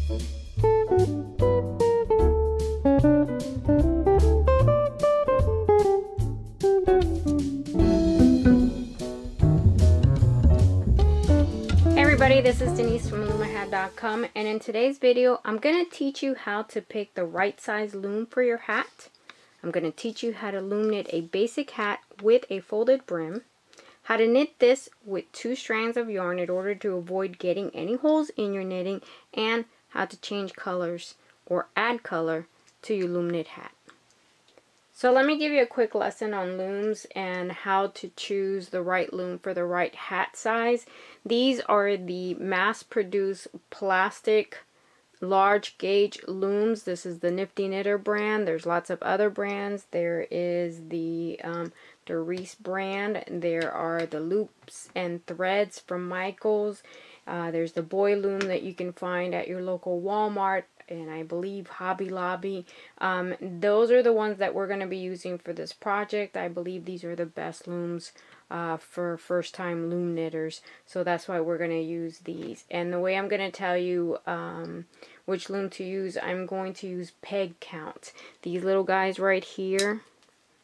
This is Denise from LoomaHat.com, and in today's video I'm going to teach you how to pick the right size loom for your hat. I'm going to teach you how to loom knit a basic hat with a folded brim, how to knit this with 2 strands of yarn in order to avoid getting any holes in your knitting, and how to change colors or add color to your loom knit hat. So let me give you a quick lesson on looms and how to choose the right loom for the right hat size. These are the mass-produced plastic large gauge looms. This is the Nifty Knitter brand. There's lots of other brands. There is the Reese brand. There are the loops and threads from Michaels. There's the boy loom that you can find at your local Walmart and I believe Hobby Lobby. Those are the ones that we're going to be using for this project. I believe these are the best looms for first time loom knitters, so that's why we're going to use these. And the way I'm going to tell you which loom to use, I'm going to use peg count. These little guys right here,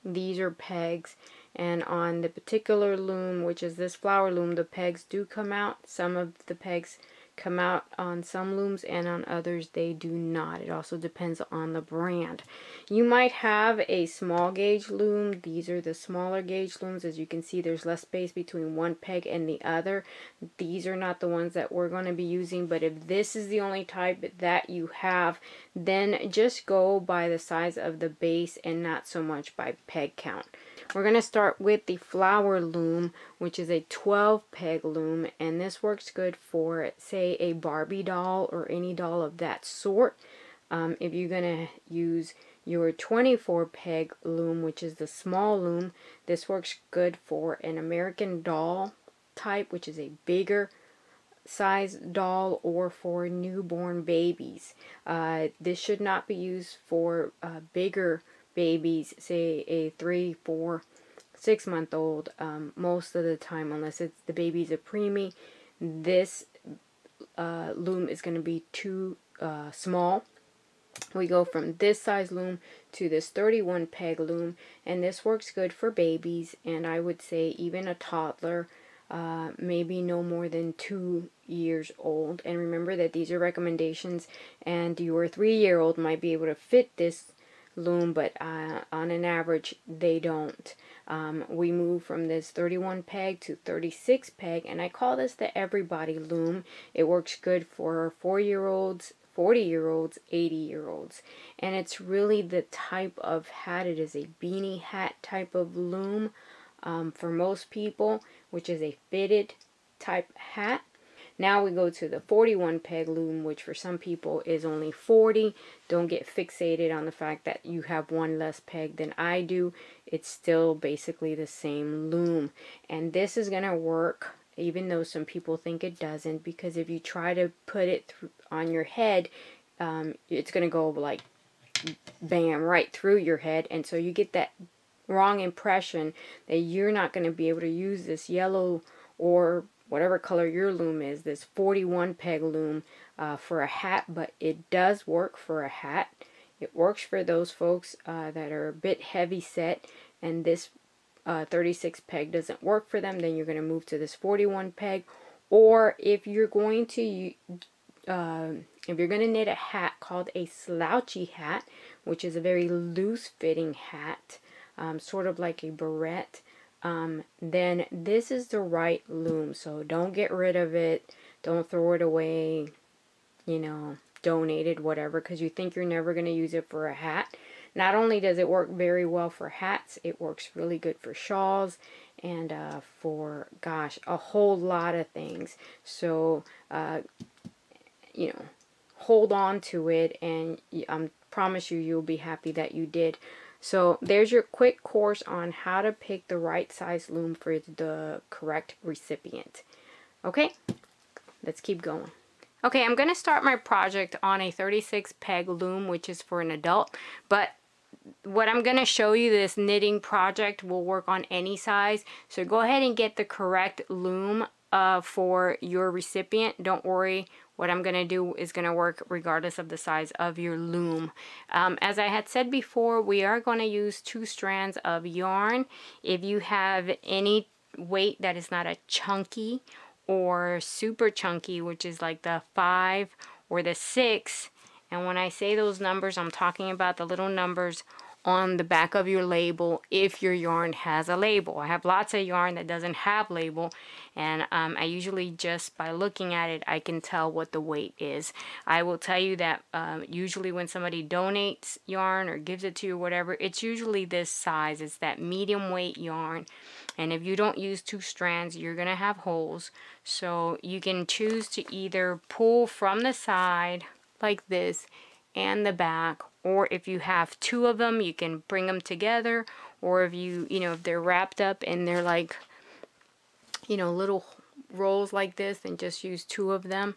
these are pegs, and on the particular loom, which is this flower loom, the pegs do come out. Some of the pegs come out on some looms and on others they do not. It also depends on the brand. You might have a small gauge loom. These are the smaller gauge looms. As you can see, there's less space between one peg and the other. These are not the ones that we're going to be using, but if this is the only type that you have, then just go by the size of the base and not so much by peg count. We're going to start with the flower loom, which is a 12 peg loom, and this works good for, say, a Barbie doll or any doll of that sort. If you're going to use your 24 peg loom, which is the small loom, this works good for an American doll type, which is a bigger size doll, or for newborn babies. This should not be used for bigger babies, say a 3, 4, 6 month old, most of the time, unless it's the baby's a preemie. This loom is going to be too small. We go from this size loom to this 31 peg loom, and this works good for babies, and I would say even a toddler, maybe no more than 2 years old. And remember that these are recommendations, and your 3-year-old might be able to fit this loom, but on an average they don't. We move from this 31 peg to 36 peg, and I call this the everybody loom. It works good for 4-year-olds, 40-year-olds, 80-year-olds, and it's really the type of hat. It is a beanie hat type of loom for most people, which is a fitted type hat. Now we go to the 41 peg loom, which for some people is only 40. Don't get fixated on the fact that you have one less peg than I do. It's still basically the same loom. And this is going to work even though some people think it doesn't, because if you try to put it on your head, it's going to go like bam right through your head. And so you get that wrong impression that you're not going to be able to use this yellow or whatever color your loom is, this 41 peg loom for a hat. But it does work for a hat. It works for those folks that are a bit heavy set, and this 36 peg doesn't work for them. Then you're going to move to this 41 peg. Or if you're going to knit a hat called a slouchy hat, which is a very loose fitting hat, sort of like a barrette, then this is the right loom. So don't get rid of it. Don't throw it away, you know, donate it, whatever, because you think you're never going to use it for a hat. Not only does it work very well for hats, it works really good for shawls and for, gosh, a whole lot of things. So, you know, hold on to it, and I promise you, you'll be happy that you did. So there's your quick course on how to pick the right size loom for the correct recipient. Okay, let's keep going. Okay, I'm going to start my project on a 36 peg loom, which is for an adult, but what I'm going to show you, this knitting project, will work on any size. So go ahead and get the correct loom for your recipient. Don't worry what I'm going to do is going to work regardless of the size of your loom. As I had said before, we are going to use 2 strands of yarn. If you have any weight that is not a chunky or super chunky, which is like the 5 or the 6, and when I say those numbers, I'm talking about the little numbers on the back of your label if your yarn has a label. I have lots of yarn that doesn't have label, and I usually just by looking at it I can tell what the weight is. I will tell you that usually when somebody donates yarn or gives it to you or whatever, it's usually this size. It's that medium weight yarn, and if you don't use 2 strands you're gonna have holes, so you can choose to either pull from the side like this and the back, or if you have 2 of them you can bring them together, or if you know, if they're wrapped up and they're like, you know, little rolls like this, then just use 2 of them.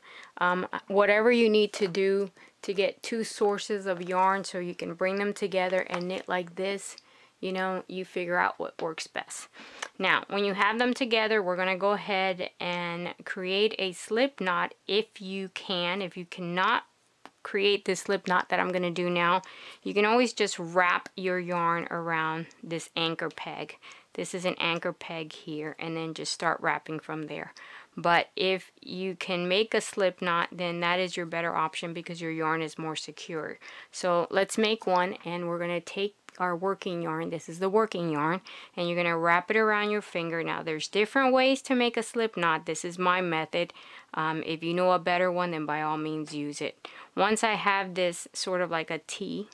Whatever you need to do to get 2 sources of yarn so you can bring them together and knit like this, you know, you figure out what works best. Now when you have them together, we're going to go ahead and create a slip knot if you can. If you cannot create this slip knot that I'm going to do now, you can always just wrap your yarn around this anchor peg. This is an anchor peg here, and then just start wrapping from there. But if you can make a slip knot, then that is your better option because your yarn is more secure. So let's make one, and we're going to take our working yarn. This is the working yarn, and you're going to wrap it around your finger. Now there's different ways to make a slip knot. This is my method. If you know a better one, then by all means use it. Once I have this sort of like a T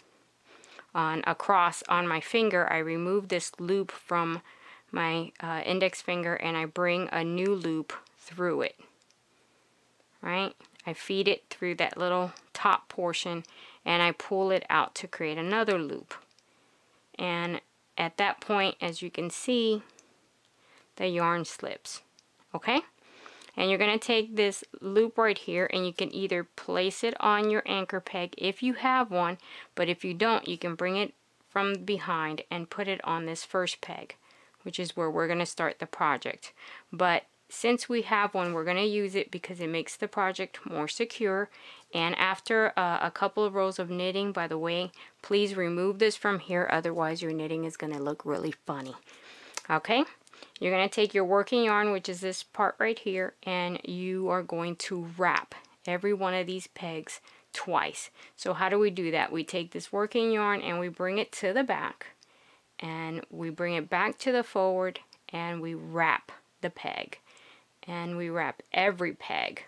on a cross on my finger, I remove this loop from my index finger and I bring a new loop through it. Right? I feed it through that little top portion and I pull it out to create another loop. And at that point, as you can see, the yarn slips. Okay? And you're going to take this loop right here, and you can either place it on your anchor peg if you have one, but if you don't, you can bring it from behind and put it on this first peg, which is where we're going to start the project. But since we have one, we're going to use it because it makes the project more secure. And after a couple of rows of knitting, by the way, please remove this from here, otherwise your knitting is going to look really funny. Okay? You're going to take your working yarn, which is this part right here, and you are going to wrap every one of these pegs twice. So how do we do that? We take this working yarn and we bring it to the back, and we bring it back to the forward, and we wrap the peg, and we wrap every peg.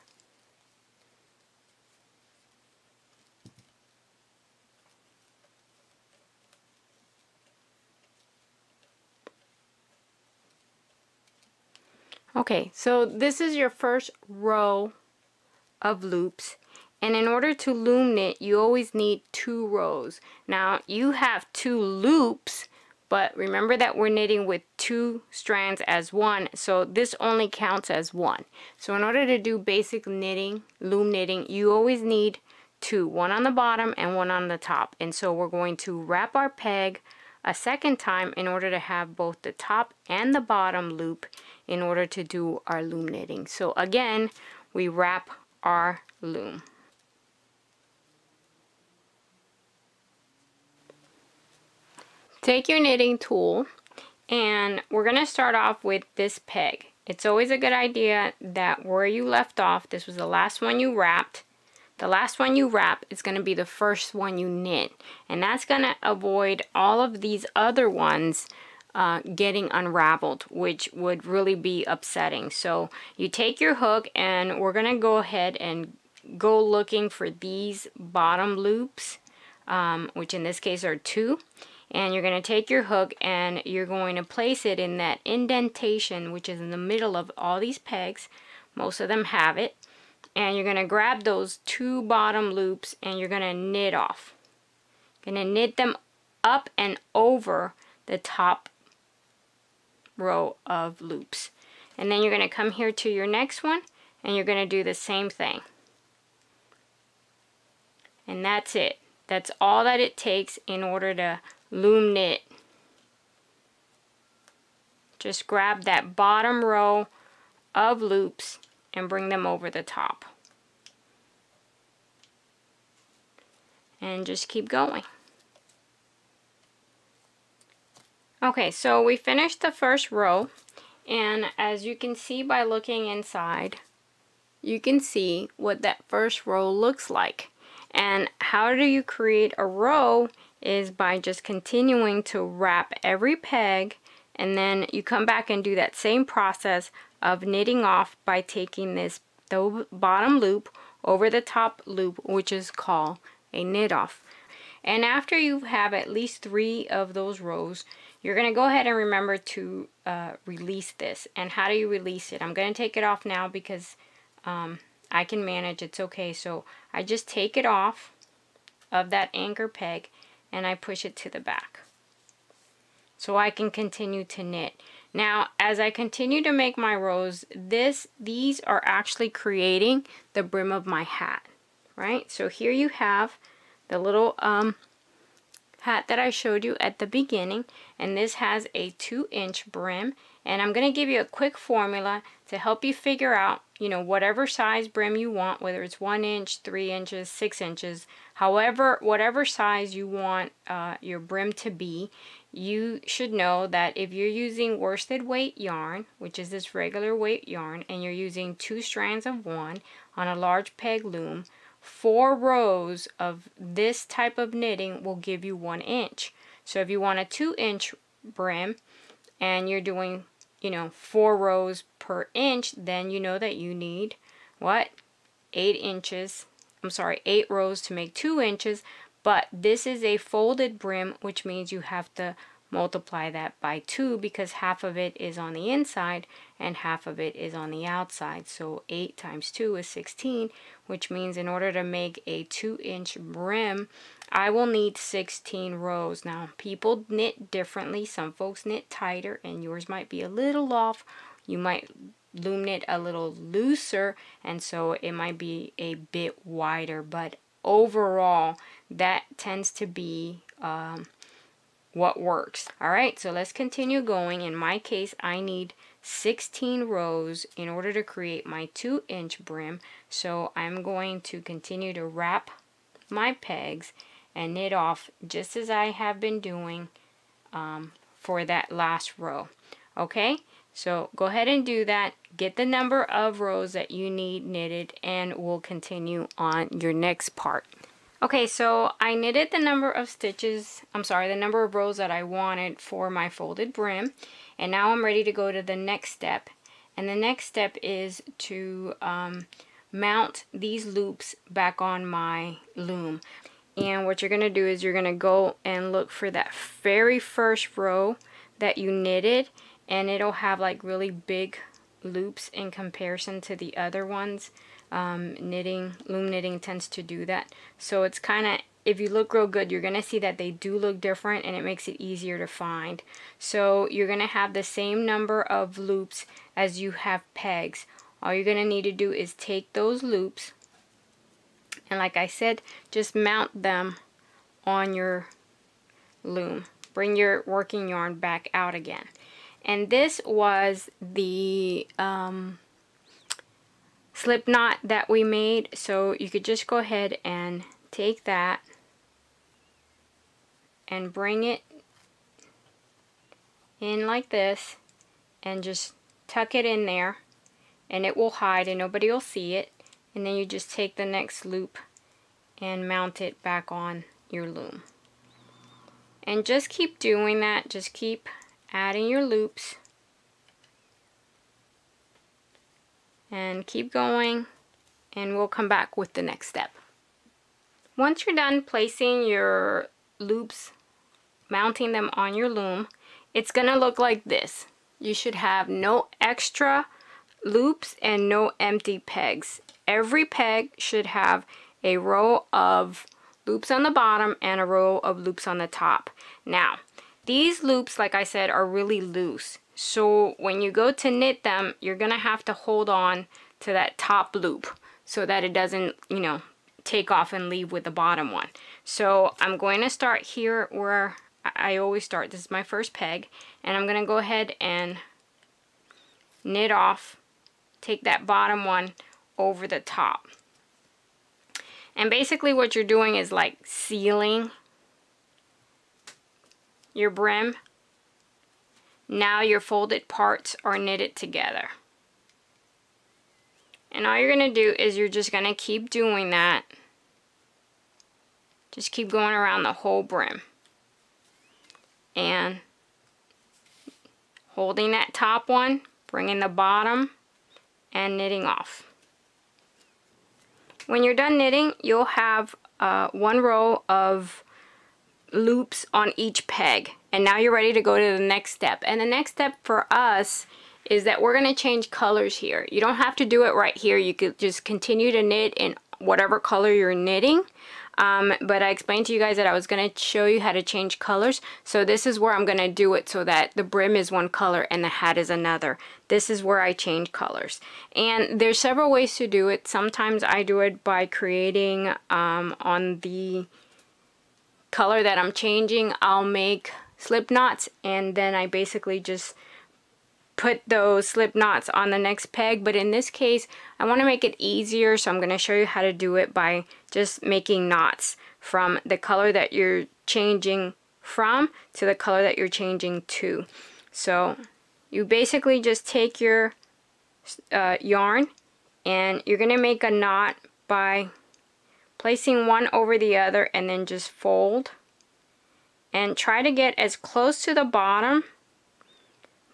Okay, so this is your first row of loops, and in order to loom knit you always need 2 rows. Now you have 2 loops, but remember that we're knitting with 2 strands as one, so this only counts as 1. So in order to do basic knitting, loom knitting, you always need 2, one on the bottom and one on the top. And so we're going to wrap our peg a second time in order to have both the top and the bottom loop in order to do our loom knitting. So again, we wrap our loom. Take your knitting tool, and we're going to start off with this peg. It's always a good idea that where you left off, this was the last one you wrapped, the last one you wrap is going to be the first one you knit, and that's going to avoid all of these other ones getting unraveled, which would really be upsetting. So you take your hook, and we're going to go ahead and go looking for these bottom loops, which in this case are 2. And you're going to take your hook and you're going to place it in that indentation, which is in the middle of all these pegs. Most of them have it. And you're going to grab those 2 bottom loops and you're going to knit off. You're going to knit them up and over the top row of loops. And then you're going to come here to your next one and you're going to do the same thing. And that's it. That's all that it takes in order to loom knit. Just grab that bottom row of loops and bring them over the top. and just keep going. Okay, so we finished the first row, and as you can see by looking inside, you can see what that first row looks like. And how do you create a row is by just continuing to wrap every peg, and then you come back and do that same process of knitting off by taking the bottom loop over the top loop, which is called a knit off. And after you have at least 3 of those rows, you're going to go ahead and remember to release this. And how do you release it? I'm going to take it off now because I can manage, it's okay. So I just take it off of that anchor peg and I push it to the back so I can continue to knit. Now as I continue to make my rows, these are actually creating the brim of my hat, right? So here you have the little hat that I showed you at the beginning, and this has a 2-inch brim. And I'm going to give you a quick formula to help you figure out, you know, whatever size brim you want, whether it's 1 inch, 3 inches, 6 inches, however, whatever size you want your brim to be. You should know that if you're using worsted weight yarn, which is this regular weight yarn, and you're using 2 strands of 1 on a large peg loom, 4 rows of this type of knitting will give you 1 inch. So if you want a 2-inch brim and you're doing, you know, 4 rows per inch, then you know that you need what? 8 rows to make 2 inches. But this is a folded brim, which means you have to multiply that by 2 because half of it is on the inside and half of it is on the outside. So 8 times 2 is 16, which means in order to make a 2-inch brim, I will need 16 rows. Now, people knit differently. Some folks knit tighter and yours might be a little off. You might loom knit a little looser, and so it might be a bit wider, but overall that tends to be what works. Alright, so let's continue going. In my case, I need 16 rows in order to create my 2-inch brim, so I'm going to continue to wrap my pegs and knit off just as I have been doing for that last row. Okay, so go ahead and do that. Get the number of rows that you need knitted, and we'll continue on your next part. Okay, so I knitted the number of stitches, the number of rows that I wanted for my folded brim, and now I'm ready to go to the next step. And the next step is to mount these loops back on my loom. And what you're going to do is you're going to go and look for that very first row that you knitted, and it'll have like really big loops in comparison to the other ones. Loom knitting tends to do that. So it's kind of, if you look real good, you're going to see that they do look different, and it makes it easier to find. So you're going to have the same number of loops as you have pegs. All you're going to need to do is take those loops, and like I said, just mount them on your loom. Bring your working yarn back out again. And this was the slip knot that we made, so you could just go ahead and take that and bring it in like this and just tuck it in there, and it will hide and nobody will see it. And then you just take the next loop and mount it back on your loom, and just keep doing that. Just keep adding your loops and keep going, and we'll come back with the next step. Once you're done placing your loops, mounting them on your loom, it's gonna look like this. You should have no extra loops and no empty pegs. Every peg should have a row of loops on the bottom and a row of loops on the top. Now, these loops, like I said, are really loose. So when you go to knit them, you're gonna have to hold on to that top loop so that it doesn't, you know, take off and leave with the bottom one. So I'm going to start here where I always start. This is my first peg, and I'm gonna go ahead and knit off, take that bottom one over the top. And basically what you're doing is like sealing your brim. Now your folded parts are knitted together. And all you're going to do is you're just going to keep doing that. Just keep going around the whole brim. And holding that top one, bringing the bottom, and knitting off. When you're done knitting, you'll have one row of loops on each peg. And now you're ready to go to the next step. And the next step for us is that we're going to change colors here. You don't have to do it right here. You could just continue to knit in whatever color you're knitting. But I explained to you guys that I was going to show you how to change colors. So this is where I'm going to do it so that the brim is one color and the hat is another. This is where I change colors. And there's several ways to do it. Sometimes I do it by creating on the color that I'm changing, I'll make slip knots, and then I basically just put those slip knots on the next peg. But in this case, I want to make it easier, so I'm going to show you how to do it by just making knots from the color that you're changing from to the color that you're changing to. So you basically just take your yarn and you're going to make a knot by placing one over the other and then just fold. And try to get as close to the bottom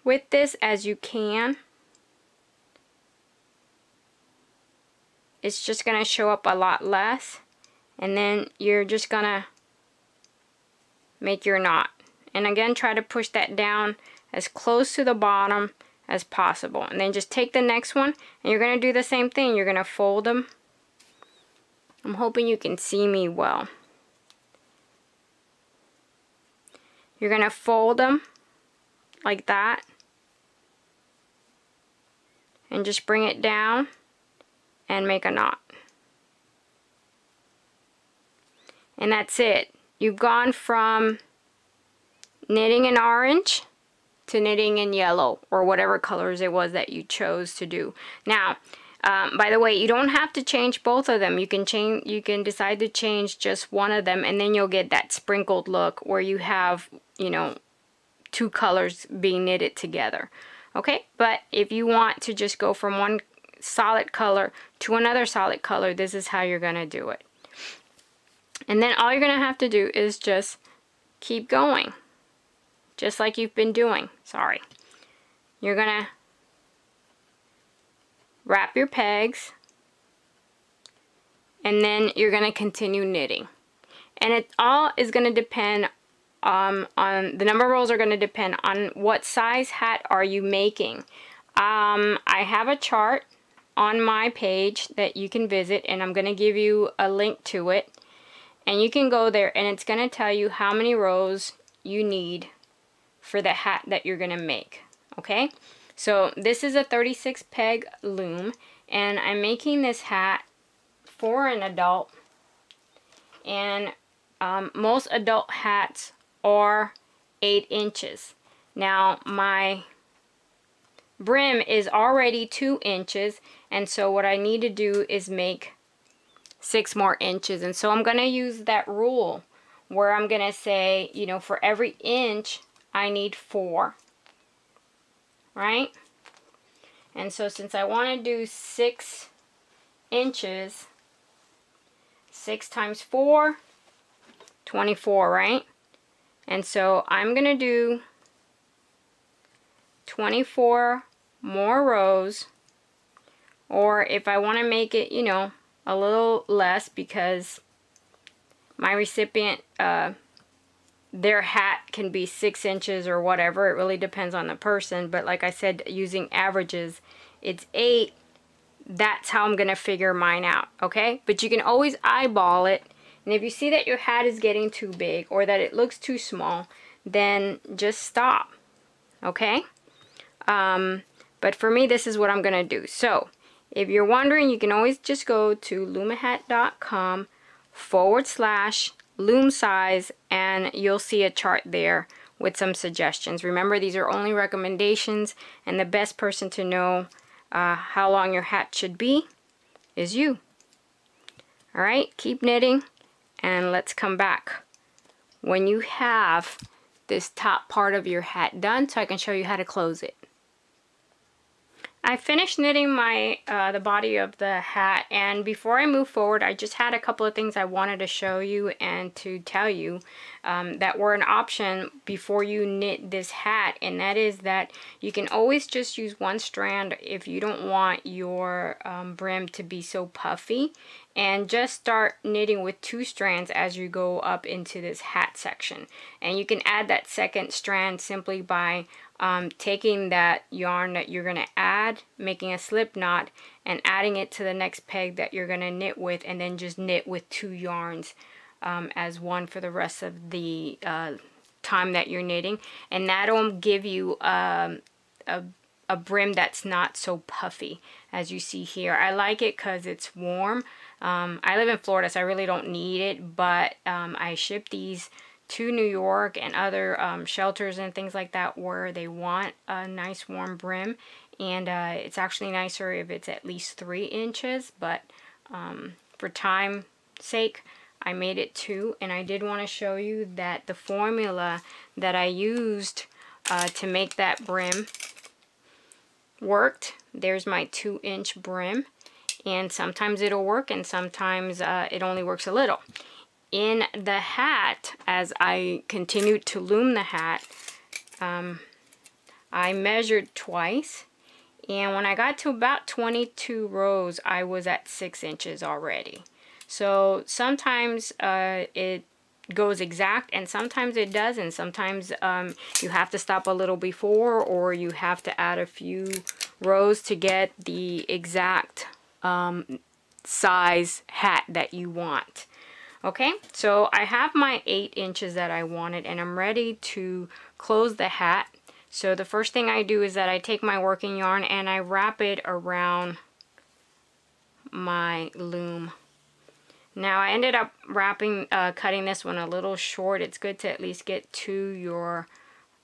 with this as you can. It's just going to show up a lot less. And then you're just going to make your knot. And again, try to push that down as close to the bottom as possible. And then just take the next one and you're going to do the same thing. You're going to fold them. I'm hoping you can see me well. You're going to fold them like that. And just bring it down and make a knot. And that's it. You've gone from knitting in orange to knitting in yellow, or whatever colors it was that you chose to do. Now, by the way, you don't have to change both of them. You can decide to change just one of them, and then you'll get that sprinkled look where you have, you know, two colors being knitted together. Okay, but if you want to just go from one solid color to another solid color, this is how you're going to do it. And then all you're going to have to do is just keep going, just like you've been doing. Sorry. You're going to wrap your pegs, and then you're going to continue knitting. And it all is going to depend on the number of rows are going to depend on what size hat are you making. I have a chart on my page that you can visit, and I'm going to give you a link to it, and you can go there and it's going to tell you how many rows you need for the hat that you're going to make. Okay, so this is a 36 peg loom, and I'm making this hat for an adult, and most adult hats are 8 inches. Now my brim is already 2 inches, and so what I need to do is make 6 more inches. And so I'm going to use that rule where I'm going to say, you know, for every inch I need 4, right? And so since I want to do 6 inches, 6 times 4, 24, right? And so I'm going to do 24 more rows, or if I want to make it, you know, a little less because my recipient, their hat can be 6 inches or whatever. It really depends on the person, but like I said, using averages, it's 8. That's how I'm going to figure mine out, okay? But you can always eyeball it. And if you see that your hat is getting too big or that it looks too small, then just stop, okay? But for me, this is what I'm going to do. So if you're wondering, you can always just go to LoomaHat.com /loom size, and you'll see a chart there with some suggestions. Remember, these are only recommendations, and the best person to know how long your hat should be is you. All right, keep knitting, and let's come back when you have this top part of your hat done so I can show you how to close it. I finished knitting my the body of the hat, and before I move forward, I just had a couple of things I wanted to show you and to tell you that were an option before you knit this hat, and that is that you can always just use one strand if you don't want your brim to be so puffy, and just start knitting with 2 strands as you go up into this hat section. And you can add that second strand simply by taking that yarn that you're going to add, making a slip knot, and adding it to the next peg that you're going to knit with, and then just knit with 2 yarns as one for the rest of the time that you're knitting. And that'll give you a brim that's not so puffy as you see here. I like it because it's warm. I live in Florida, so I really don't need it, but I ship these to New York and other shelters and things like that where they want a nice warm brim, and it's actually nicer if it's at least 3 inches, but for time's sake I made it 2. And I did want to show you that the formula that I used to make that brim worked. There's my 2-inch brim, and sometimes it'll work and sometimes it only works a little. In the hat, as I continued to loom the hat, I measured twice, and when I got to about 22 rows, I was at 6 inches already. So sometimes it goes exact, and sometimes it doesn't. Sometimes you have to stop a little before, or you have to add a few rows to get the exact size hat that you want. Okay, so I have my 8 inches that I wanted, and I'm ready to close the hat. So the first thing I do is that I take my working yarn and I wrap it around my loom. Now I ended up cutting this one a little short. It's good to at least get to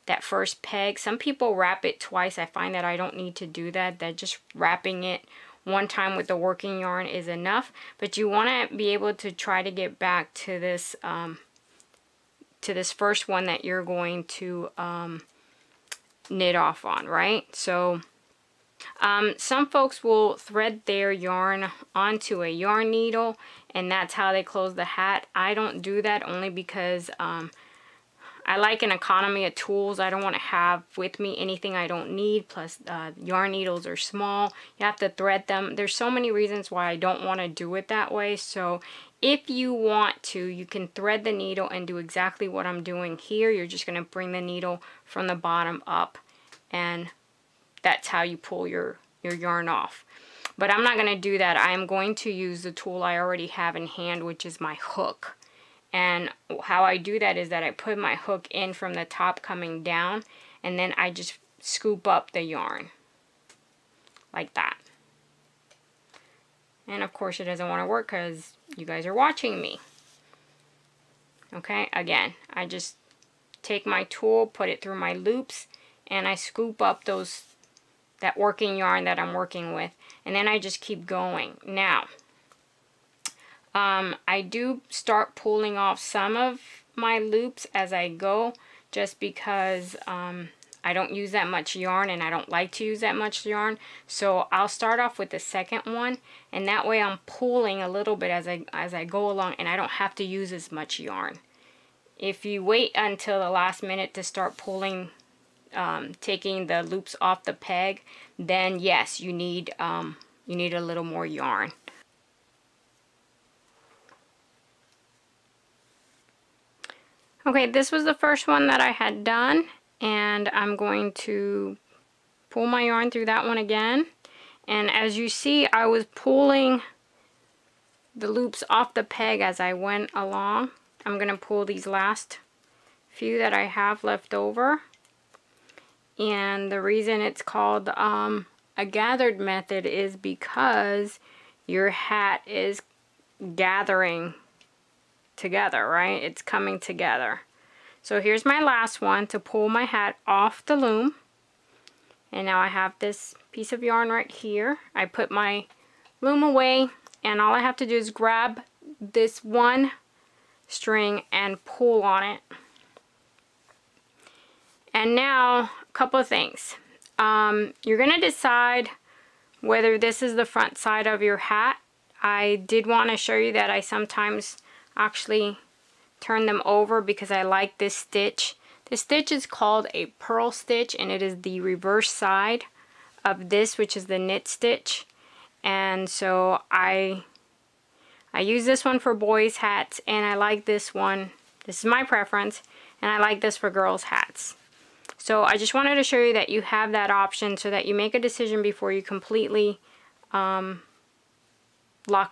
that first peg. Some people wrap it twice. I find that I don't need to do that. That just wrapping it one time with the working yarn is enough, but you want to be able to try to get back to this first one that you're going to knit off on, right? So some folks will thread their yarn onto a yarn needle, and that's how they close the hat. I don't do that, only because I like an economy of tools. I don't want to have with me anything I don't need. Plus, yarn needles are small. You have to thread them. There's so many reasons why I don't want to do it that way. So if you want to, you can thread the needle and do exactly what I'm doing here. You're just going to bring the needle from the bottom up, and that's how you pull your yarn off. But I'm not going to do that. I am going to use the tool I already have in hand, which is my hook. And how I do that is that I put my hook in from the top coming down, and then I just scoop up the yarn like that. And of course it doesn't want to work because you guys are watching me. Okay, again, I just take my tool, put it through my loops, and I scoop up that working yarn that I'm working with, and then I just keep going. Now I do start pulling off some of my loops as I go, just because I don't use that much yarn, and I don't like to use that much yarn. So I'll start off with the second one, and that way I'm pulling a little bit as I go along, and I don't have to use as much yarn. If you wait until the last minute to start pulling, taking the loops off the peg, then yes, you need a little more yarn. Okay, this was the first one that I had done, and I'm going to pull my yarn through that one again. And as you see, I was pulling the loops off the peg as I went along. I'm going to pull these last few that I have left over. And the reason it's called a gathered method is because your hat is gathering together, right? It's coming together. So here's my last one to pull my hat off the loom. And now I have this piece of yarn right here. I put my loom away, and all I have to do is grab this one string and pull on it. And now, a couple of things. You're going to decide whether this is the front side of your hat. I did want to show you that I sometimes actually turn them over because I like this stitch. This stitch is called a purl stitch, and it is the reverse side of this, which is the knit stitch. And so I use this one for boys' hats, and I like this one. This is my preference, and I like this for girls' hats. So I just wanted to show you that you have that option so that you make a decision before you completely lock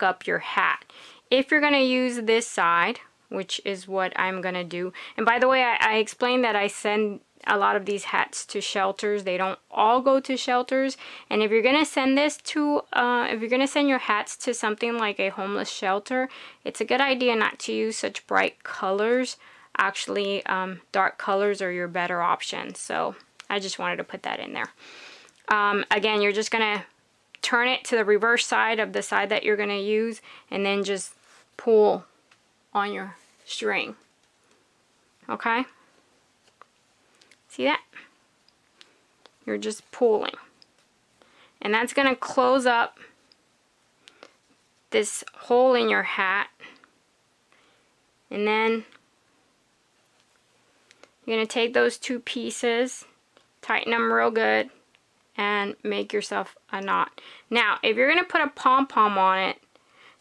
up your hat. If you're going to use this side, which is what I'm going to do. And by the way, I explained that I send a lot of these hats to shelters. They don't all go to shelters. And if you're going to send this to, if you're going to send your hats to something like a homeless shelter, it's a good idea not to use such bright colors. Actually, dark colors are your better option. So I just wanted to put that in there. Again, you're just going to turn it to the reverse side of the side that you're going to use, and then just pull on your string. Okay? See that? You're just pulling. And that's going to close up this hole in your hat. And then you're going to take those two pieces, tighten them real good, and make yourself a knot. Now, if you're going to put a pom-pom on it,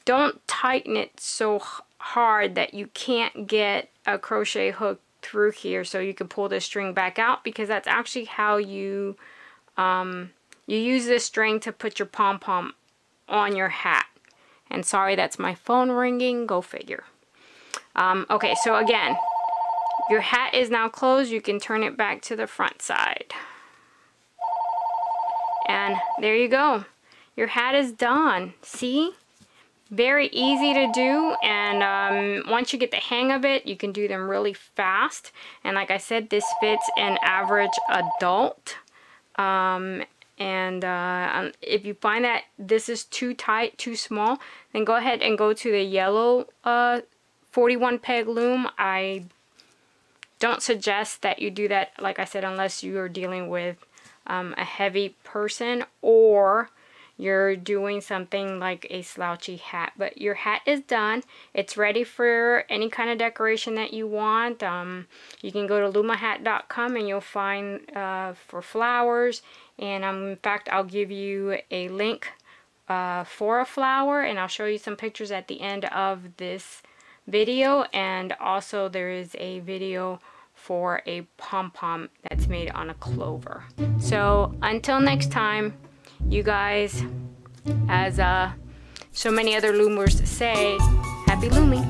don't tighten it so hard that you can't get a crochet hook through here so you can pull this string back out, because that's actually how you use this string to put your pom-pom on your hat. And sorry, that's my phone ringing, go figure. Okay, so again, your hat is now closed. You can turn it back to the front side. And there you go. Your hat is done. See? Very easy to do, and once you get the hang of it, you can do them really fast. And like I said, this fits an average adult. If you find that this is too tight, too small, then go ahead and go to the yellow 41 peg loom. I don't suggest that you do that, like I said, unless you are dealing with a heavy person or you're doing something like a slouchy hat. But your hat is done. It's ready for any kind of decoration that you want. You can go to LoomaHat.com and you'll find for flowers. And in fact, I'll give you a link for a flower, and I'll show you some pictures at the end of this video. And also there is a video for a pom-pom that's made on a clover. So until next time, you guys, as so many other loomers say, happy looming.